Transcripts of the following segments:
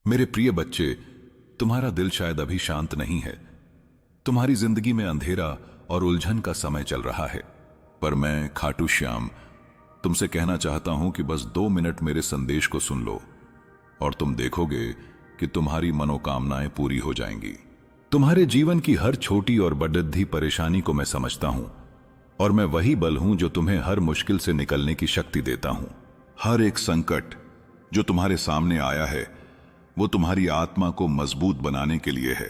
मेरे प्रिय बच्चे, तुम्हारा दिल शायद अभी शांत नहीं है। तुम्हारी जिंदगी में अंधेरा और उलझन का समय चल रहा है। पर मैं खाटू श्याम तुमसे कहना चाहता हूं कि बस 2 मिनट मेरे संदेश को सुन लो और तुम देखोगे कि तुम्हारी मनोकामनाएं पूरी हो जाएंगी। तुम्हारे जीवन की हर छोटी और बड़ी परेशानी को मैं समझता हूं और मैं वही बल हूं जो तुम्हें हर मुश्किल से निकलने की शक्ति देता हूं। हर एक संकट जो तुम्हारे सामने आया है वो तुम्हारी आत्मा को मजबूत बनाने के लिए है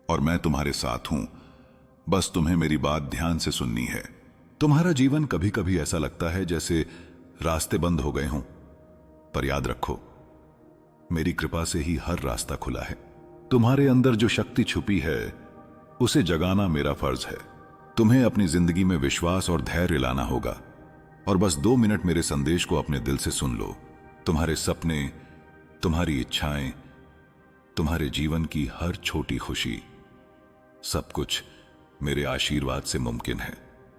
और मैं तुम्हारे साथ हूं। बस तुम्हें मेरी बात ध्यान से सुननी है। तुम्हारा जीवन कभी कभी ऐसा लगता है जैसे रास्ते बंद हो गए हों, पर याद रखो, मेरी कृपा से ही हर रास्ता खुला है। तुम्हारे अंदर जो शक्ति छुपी है उसे जगाना मेरा फर्ज है। तुम्हें अपनी जिंदगी में विश्वास और धैर्य लाना होगा और बस 2 मिनट मेरे संदेश को अपने दिल से सुन लो। तुम्हारे सपने, तुम्हारी इच्छाएं, तुम्हारे जीवन की हर छोटी खुशी, सब कुछ मेरे आशीर्वाद से मुमकिन है।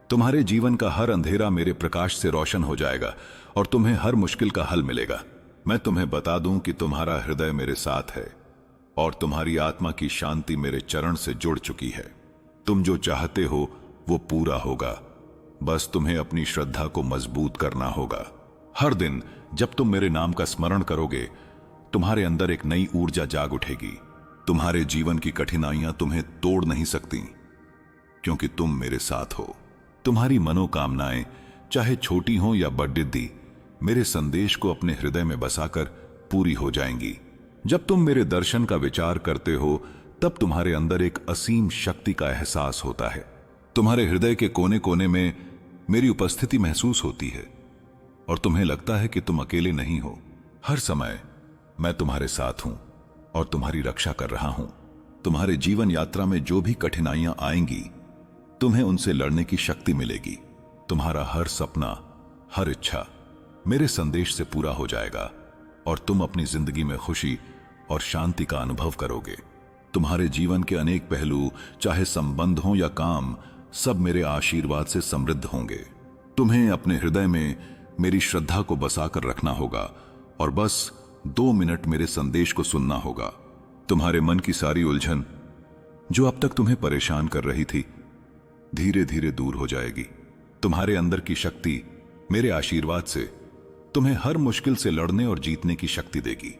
तुम्हारे जीवन का हर अंधेरा मेरे प्रकाश से रोशन हो जाएगा और तुम्हें हर मुश्किल का हल मिलेगा। मैं तुम्हें बता दूं कि तुम्हारा हृदय मेरे साथ है और तुम्हारी आत्मा की शांति मेरे चरण से जुड़ चुकी है। तुम जो चाहते हो वो पूरा होगा। बस तुम्हें अपनी श्रद्धा को मजबूत करना होगा। हर दिन जब तुम मेरे नाम का स्मरण करोगे, तुम्हारे अंदर एक नई ऊर्जा जाग उठेगी। तुम्हारे जीवन की कठिनाइयां तुम्हें तोड़ नहीं सकती, क्योंकि तुम मेरे साथ हो। तुम्हारी मनोकामनाएं चाहे छोटी हो या बड़ी, मेरे संदेश को अपने हृदय में बसाकर पूरी हो जाएंगी। जब तुम मेरे दर्शन का विचार करते हो तब तुम्हारे अंदर एक असीम शक्ति का एहसास होता है। तुम्हारे हृदय के कोने कोने में मेरी उपस्थिति महसूस होती है और तुम्हें लगता है कि तुम अकेले नहीं हो। हर समय मैं तुम्हारे साथ हूं और तुम्हारी रक्षा कर रहा हूं। तुम्हारे जीवन यात्रा में जो भी कठिनाइयां आएंगी, तुम्हें उनसे लड़ने की शक्ति मिलेगी। तुम्हारा हर सपना, हर इच्छा मेरे संदेश से पूरा हो जाएगा और तुम अपनी जिंदगी में खुशी और शांति का अनुभव करोगे। तुम्हारे जीवन के अनेक पहलू, चाहे संबंध हो या काम, सब मेरे आशीर्वाद से समृद्ध होंगे। तुम्हें अपने हृदय में मेरी श्रद्धा को बसाकर रखना होगा और बस 2 मिनट मेरे संदेश को सुनना होगा। तुम्हारे मन की सारी उलझन जो अब तक तुम्हें परेशान कर रही थी, धीरे धीरे दूर हो जाएगी। तुम्हारे अंदर की शक्ति मेरे आशीर्वाद से तुम्हें हर मुश्किल से लड़ने और जीतने की शक्ति देगी।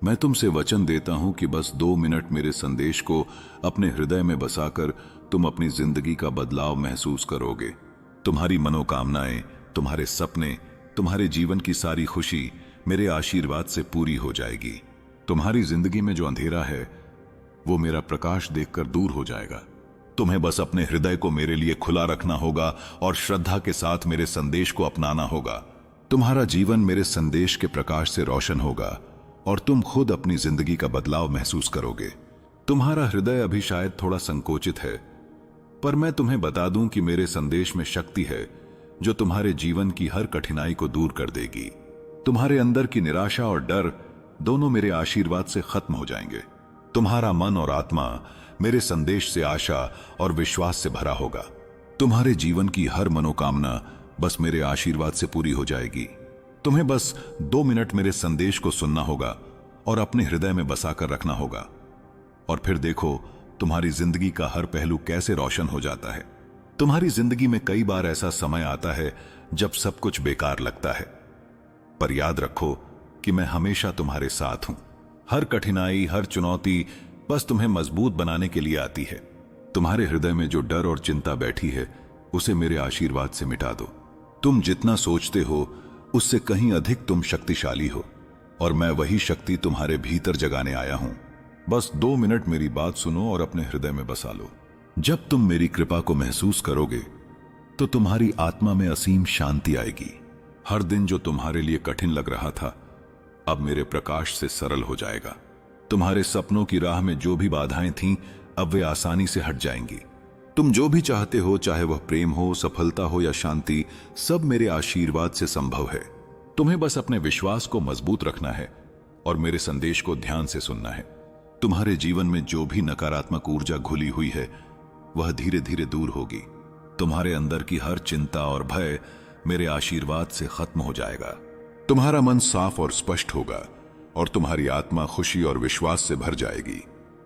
मैं तुमसे वचन देता हूं कि बस 2 मिनट मेरे संदेश को अपने हृदय में बसाकर तुम अपनी जिंदगी का बदलाव महसूस करोगे। तुम्हारी मनोकामनाएं, तुम्हारे सपने, तुम्हारे जीवन की सारी खुशी मेरे आशीर्वाद से पूरी हो जाएगी। तुम्हारी जिंदगी में जो अंधेरा है वो मेरा प्रकाश देखकर दूर हो जाएगा। तुम्हें बस अपने हृदय को मेरे लिए खुला रखना होगा और श्रद्धा के साथ मेरे संदेश को अपनाना होगा। तुम्हारा जीवन मेरे संदेश के प्रकाश से रोशन होगा और तुम खुद अपनी जिंदगी का बदलाव महसूस करोगे। तुम्हारा हृदय अभी शायद थोड़ा संकोचित है, पर मैं तुम्हें बता दूं कि मेरे संदेश में शक्ति है जो तुम्हारे जीवन की हर कठिनाई को दूर कर देगी। तुम्हारे अंदर की निराशा और डर दोनों मेरे आशीर्वाद से खत्म हो जाएंगे। तुम्हारा मन और आत्मा मेरे संदेश से आशा और विश्वास से भरा होगा। तुम्हारे जीवन की हर मनोकामना बस मेरे आशीर्वाद से पूरी हो जाएगी। तुम्हें बस 2 मिनट मेरे संदेश को सुनना होगा और अपने हृदय में बसाकर रखना होगा और फिर देखो तुम्हारी जिंदगी का हर पहलू कैसे रोशन हो जाता है। तुम्हारी जिंदगी में कई बार ऐसा समय आता है जब सब कुछ बेकार लगता है, पर याद रखो कि मैं हमेशा तुम्हारे साथ हूं। हर कठिनाई, हर चुनौती बस तुम्हें मजबूत बनाने के लिए आती है। तुम्हारे हृदय में जो डर और चिंता बैठी है उसे मेरे आशीर्वाद से मिटा दो। तुम जितना सोचते हो उससे कहीं अधिक तुम शक्तिशाली हो और मैं वही शक्ति तुम्हारे भीतर जगाने आया हूं। बस 2 मिनट मेरी बात सुनो और अपने हृदय में बसा लो। जब तुम मेरी कृपा को महसूस करोगे तो तुम्हारी आत्मा में असीम शांति आएगी। हर दिन जो तुम्हारे लिए कठिन लग रहा था अब मेरे प्रकाश से सरल हो जाएगा। तुम्हारे सपनों की राह में जो भी बाधाएं थीं अब वे आसानी से हट जाएंगी। तुम जो भी चाहते हो, चाहे वह प्रेम हो, सफलता हो या शांति, सब मेरे आशीर्वाद से संभव है। तुम्हें बस अपने विश्वास को मजबूत रखना है और मेरे संदेश को ध्यान से सुनना है। तुम्हारे जीवन में जो भी नकारात्मक ऊर्जा घुली हुई है वह धीरे धीरे दूर होगी। तुम्हारे अंदर की हर चिंता और भय मेरे आशीर्वाद से खत्म हो जाएगा। तुम्हारा मन साफ और स्पष्ट होगा और तुम्हारी आत्मा खुशी और विश्वास से भर जाएगी।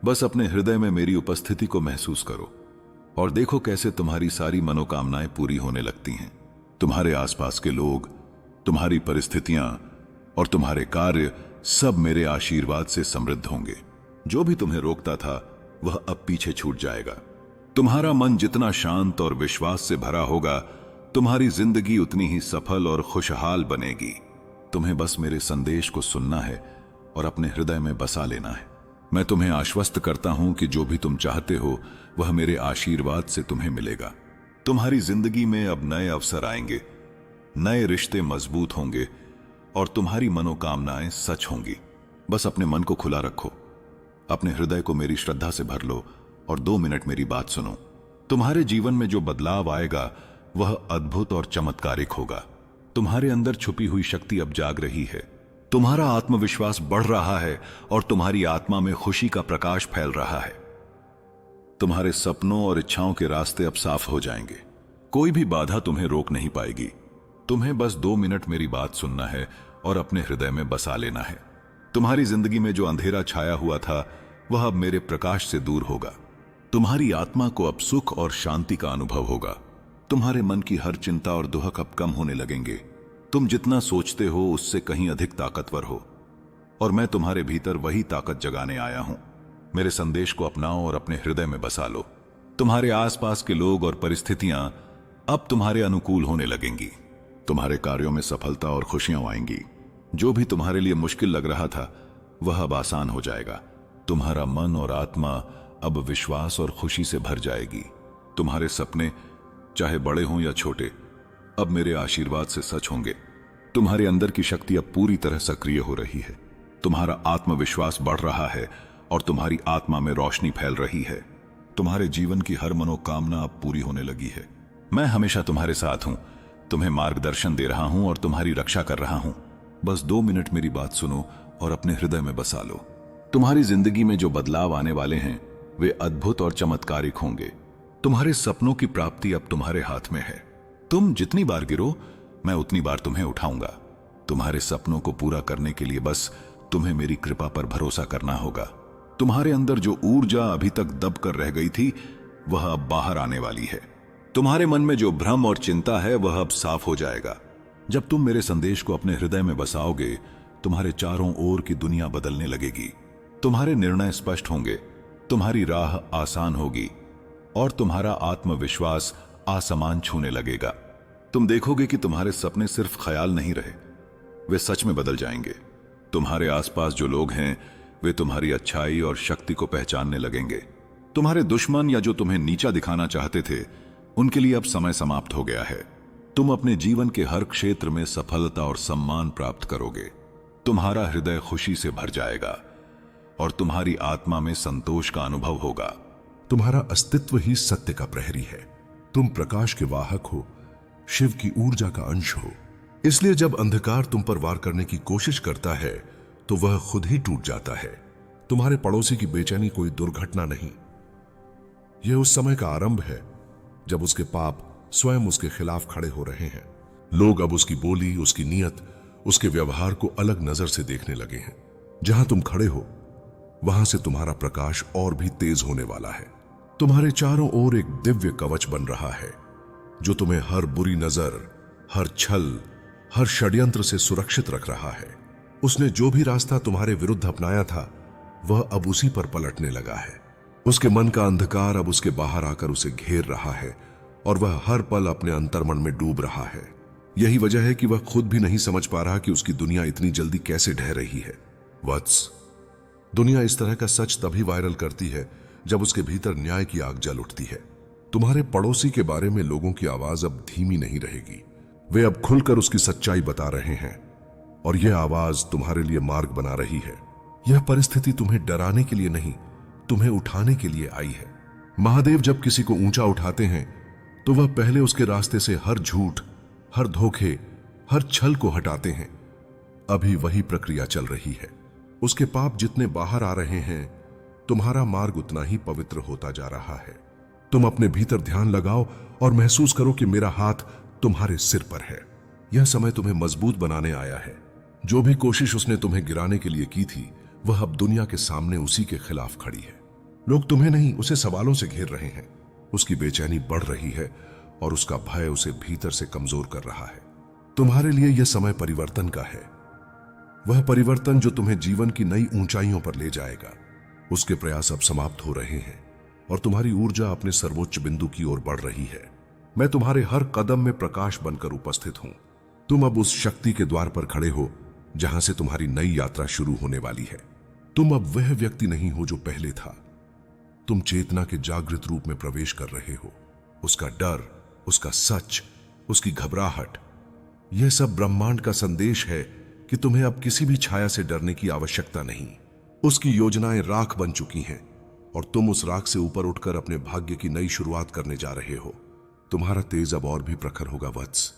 बस अपने हृदय में मेरी उपस्थिति को महसूस करो और देखो कैसे तुम्हारी सारी मनोकामनाएं पूरी होने लगती हैं। तुम्हारे आसपास के लोग, तुम्हारी परिस्थितियां और तुम्हारे कार्य सब मेरे आशीर्वाद से समृद्ध होंगे। जो भी तुम्हें रोकता था वह अब पीछे छूट जाएगा। तुम्हारा मन जितना शांत और विश्वास से भरा होगा, तुम्हारी जिंदगी उतनी ही सफल और खुशहाल बनेगी। तुम्हें बस मेरे संदेश को सुनना है और अपने हृदय में बसा लेना है। मैं तुम्हें आश्वस्त करता हूं कि जो भी तुम चाहते हो वह मेरे आशीर्वाद से तुम्हें मिलेगा। तुम्हारी जिंदगी में अब नए अवसर आएंगे, नए रिश्ते मजबूत होंगे और तुम्हारी मनोकामनाएं सच होंगी। बस अपने मन को खुला रखो, अपने हृदय को मेरी श्रद्धा से भर लो और 2 मिनट मेरी बात सुनो। तुम्हारे जीवन में जो बदलाव आएगा वह अद्भुत और चमत्कारिक होगा। तुम्हारे अंदर छुपी हुई शक्ति अब जाग रही है। तुम्हारा आत्मविश्वास बढ़ रहा है और तुम्हारी आत्मा में खुशी का प्रकाश फैल रहा है। तुम्हारे सपनों और इच्छाओं के रास्ते अब साफ हो जाएंगे। कोई भी बाधा तुम्हें रोक नहीं पाएगी। तुम्हें बस 2 मिनट मेरी बात सुनना है और अपने हृदय में बसा लेना है। तुम्हारी जिंदगी में जो अंधेरा छाया हुआ था वह अब मेरे प्रकाश से दूर होगा। तुम्हारी आत्मा को अब सुख और शांति का अनुभव होगा। तुम्हारे मन की हर चिंता और दुहक अब कम होने लगेंगे। तुम जितना सोचते हो उससे कहीं अधिक ताकतवर हो और मैं तुम्हारे भीतर वही ताकत जगाने आया हूं। मेरे संदेश को अपनाओ और अपने हृदय में बसा लो। तुम्हारे आसपास के लोग और परिस्थितियां अब तुम्हारे अनुकूल होने लगेंगी। तुम्हारे कार्यों में सफलता और खुशियां आएंगी। जो भी तुम्हारे लिए मुश्किल लग रहा था वह अब आसान हो जाएगा। तुम्हारा मन और आत्मा अब विश्वास और खुशी से भर जाएगी। तुम्हारे सपने चाहे बड़े हों या छोटे अब मेरे आशीर्वाद से सच होंगे। तुम्हारे अंदर की शक्ति अब पूरी तरह सक्रिय हो रही है। तुम्हारा आत्मविश्वास बढ़ रहा है और तुम्हारी आत्मा में रोशनी फैल रही है। तुम्हारे जीवन की हर मनोकामना अब पूरी होने लगी है। मैं हमेशा तुम्हारे साथ हूं, तुम्हें मार्गदर्शन दे रहा हूं और तुम्हारी रक्षा कर रहा हूं। बस 2 मिनट मेरी बात सुनो और अपने हृदय में बसा लो। तुम्हारी जिंदगी में जो बदलाव आने वाले हैं वे अद्भुत और चमत्कारिक होंगे। तुम्हारे सपनों की प्राप्ति अब तुम्हारे हाथ में है। तुम जितनी बार गिरो मैं उतनी बार तुम्हें उठाऊंगा। तुम्हारे सपनों को पूरा करने के लिए बस तुम्हें मेरी कृपा पर भरोसा करना होगा। तुम्हारे अंदर जो ऊर्जा अभी तक दब कर रह गई थी वह अब बाहर आने वाली है। तुम्हारे मन में जो भ्रम और चिंता है वह अब साफ हो जाएगा। जब तुम मेरे संदेश को अपने हृदय में बसाओगे तुम्हारे चारों ओर की दुनिया बदलने लगेगी। तुम्हारे निर्णय स्पष्ट होंगे, तुम्हारी राह आसान होगी और तुम्हारा आत्मविश्वास आसमान छूने लगेगा। तुम देखोगे कि तुम्हारे सपने सिर्फ ख्याल नहीं रहे, वे सच में बदल जाएंगे। तुम्हारे आसपास जो लोग हैं वे तुम्हारी अच्छाई और शक्ति को पहचानने लगेंगे। तुम्हारे दुश्मन या जो तुम्हें नीचा दिखाना चाहते थे उनके लिए अब समय समाप्त हो गया है। तुम अपने जीवन के हर क्षेत्र में सफलता और सम्मान प्राप्त करोगे। तुम्हारा हृदय खुशी से भर जाएगा और तुम्हारी आत्मा में संतोष का अनुभव होगा। तुम्हारा अस्तित्व ही सत्य का प्रहरी है। तुम प्रकाश के वाहक हो, शिव की ऊर्जा का अंश हो। इसलिए जब अंधकार तुम पर वार करने की कोशिश करता है तो वह खुद ही टूट जाता है। तुम्हारे पड़ोसी की बेचैनी कोई दुर्घटना नहीं, यह उस समय का आरंभ है जब उसके पाप स्वयं उसके खिलाफ खड़े हो रहे हैं। लोग अब उसकी बोली, उसकी नीयत, उसके व्यवहार को अलग नजर से देखने लगे हैं। जहां तुम खड़े हो वहां से तुम्हारा प्रकाश और भी तेज होने वाला है। तुम्हारे चारों ओर एक दिव्य कवच बन रहा है जो तुम्हें हर बुरी नजर, हर छल, हर षड्यंत्र से सुरक्षित रख रहा है। उसने जो भी रास्ता तुम्हारे विरुद्ध अपनाया था वह अब उसी पर पलटने लगा है। उसके मन का अंधकार अब उसके बाहर आकर उसे घेर रहा है और वह हर पल अपने अंतर्मन में डूब रहा है। यही वजह है कि वह खुद भी नहीं समझ पा रहा कि उसकी दुनिया इतनी जल्दी कैसे ढह रही है। वत्स, दुनिया इस तरह का सच तभी वायरल करती है जब उसके भीतर न्याय की आग जल उठती है। तुम्हारे पड़ोसी के बारे में लोगों की आवाज अब धीमी नहीं रहेगी। वे अब खुलकर उसकी सच्चाई बता रहे हैं और यह आवाज तुम्हारे लिए मार्ग बना रही है। यह परिस्थिति तुम्हें डराने के लिए नहीं, तुम्हें उठाने के लिए आई है। महादेव जब किसी को ऊंचा उठाते हैं तो वह पहले उसके रास्ते से हर झूठ, हर धोखे, हर छल को हटाते हैं। अभी वही प्रक्रिया चल रही है। उसके पाप जितने बाहर आ रहे हैं तुम्हारा मार्ग उतना ही पवित्र होता जा रहा है। तुम अपने भीतर ध्यान लगाओ और महसूस करो कि मेरा हाथ तुम्हारे सिर पर है। यह समय तुम्हें मजबूत बनाने आया है। जो भी कोशिश उसने तुम्हें गिराने के लिए की थी वह अब दुनिया के सामने उसी के खिलाफ खड़ी है। लोग तुम्हें नहीं उसे सवालों से घेर रहे हैं। उसकी बेचैनी बढ़ रही है और उसका भय उसे भीतर से कमजोर कर रहा है। तुम्हारे लिए यह समय परिवर्तन का है, वह परिवर्तन जो तुम्हें जीवन की नई ऊंचाइयों पर ले जाएगा। उसके प्रयास अब समाप्त हो रहे हैं और तुम्हारी ऊर्जा अपने सर्वोच्च बिंदु की ओर बढ़ रही है। मैं तुम्हारे हर कदम में प्रकाश बनकर उपस्थित हूं। तुम अब उस शक्ति के द्वार पर खड़े हो जहां से तुम्हारी नई यात्रा शुरू होने वाली है। तुम अब वह व्यक्ति नहीं हो जो पहले था। तुम चेतना के जागृत रूप में प्रवेश कर रहे हो। उसका डर, उसका सच, उसकी घबराहट, यह सब ब्रह्मांड का संदेश है कि तुम्हें अब किसी भी छाया से डरने की आवश्यकता नहीं। उसकी योजनाएं राख बन चुकी हैं और तुम उस राख से ऊपर उठकर अपने भाग्य की नई शुरुआत करने जा रहे हो। तुम्हारा तेज अब और भी प्रखर होगा वत्स,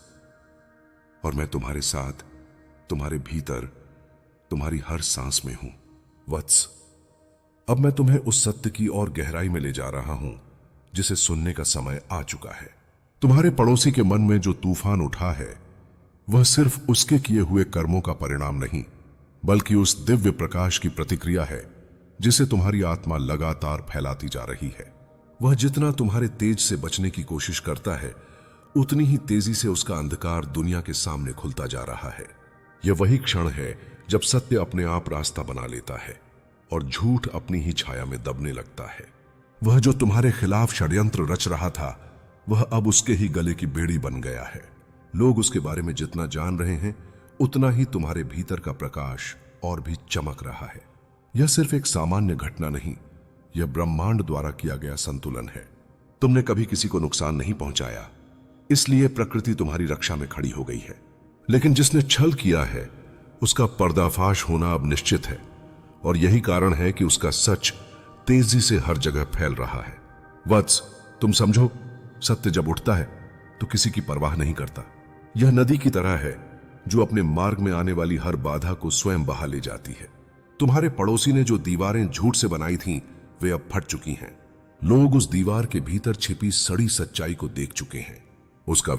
और मैं तुम्हारे साथ, तुम्हारे भीतर, तुम्हारी हर सांस में हूं वत्स। अब मैं तुम्हें उस सत्य की और गहराई में ले जा रहा हूं जिसे सुनने का समय आ चुका है। तुम्हारे पड़ोसी के मन में जो तूफान उठा है वह सिर्फ उसके किए हुए कर्मों का परिणाम नहीं, बल्कि उस दिव्य प्रकाश की प्रतिक्रिया है जिसे तुम्हारी आत्मा लगातार फैलाती जा रही है। वह जितना तुम्हारे तेज से बचने की कोशिश करता है उतनी ही तेजी से उसका अंधकार दुनिया के सामने खुलता जा रहा है। यह वही क्षण है जब सत्य अपने आप रास्ता बना लेता है और झूठ अपनी ही छाया में दबने लगता है। वह जो तुम्हारे खिलाफ षड्यंत्र रच रहा था वह अब उसके ही गले की बेड़ी बन गया है। लोग उसके बारे में जितना जान रहे हैं उतना ही तुम्हारे भीतर का प्रकाश और भी चमक रहा है। यह सिर्फ एक सामान्य घटना नहीं, यह ब्रह्मांड द्वारा किया गया संतुलन है। तुमने कभी किसी को नुकसान नहीं पहुंचाया, इसलिए प्रकृति तुम्हारी रक्षा में खड़ी हो गई है। लेकिन जिसने छल किया है उसका पर्दाफाश होना अब निश्चित है, और यही कारण है कि उसका सच तेजी से हर जगह फैल रहा है। वत्स, तुम समझो, सत्य जब उठता है तो किसी की परवाह नहीं करता। यह नदी की तरह है जो अपने मार्ग में आने वाली हर बाधा को स्वयं बहा ले जाती है। तुम्हारे पड़ोसी ने जो दीवारें झूठ से बनाई थीं वे अब फट चुकी हैं। लोग उस दीवार के भीतर छिपी सड़ी सच्चाई को देख चुके हैं। उसका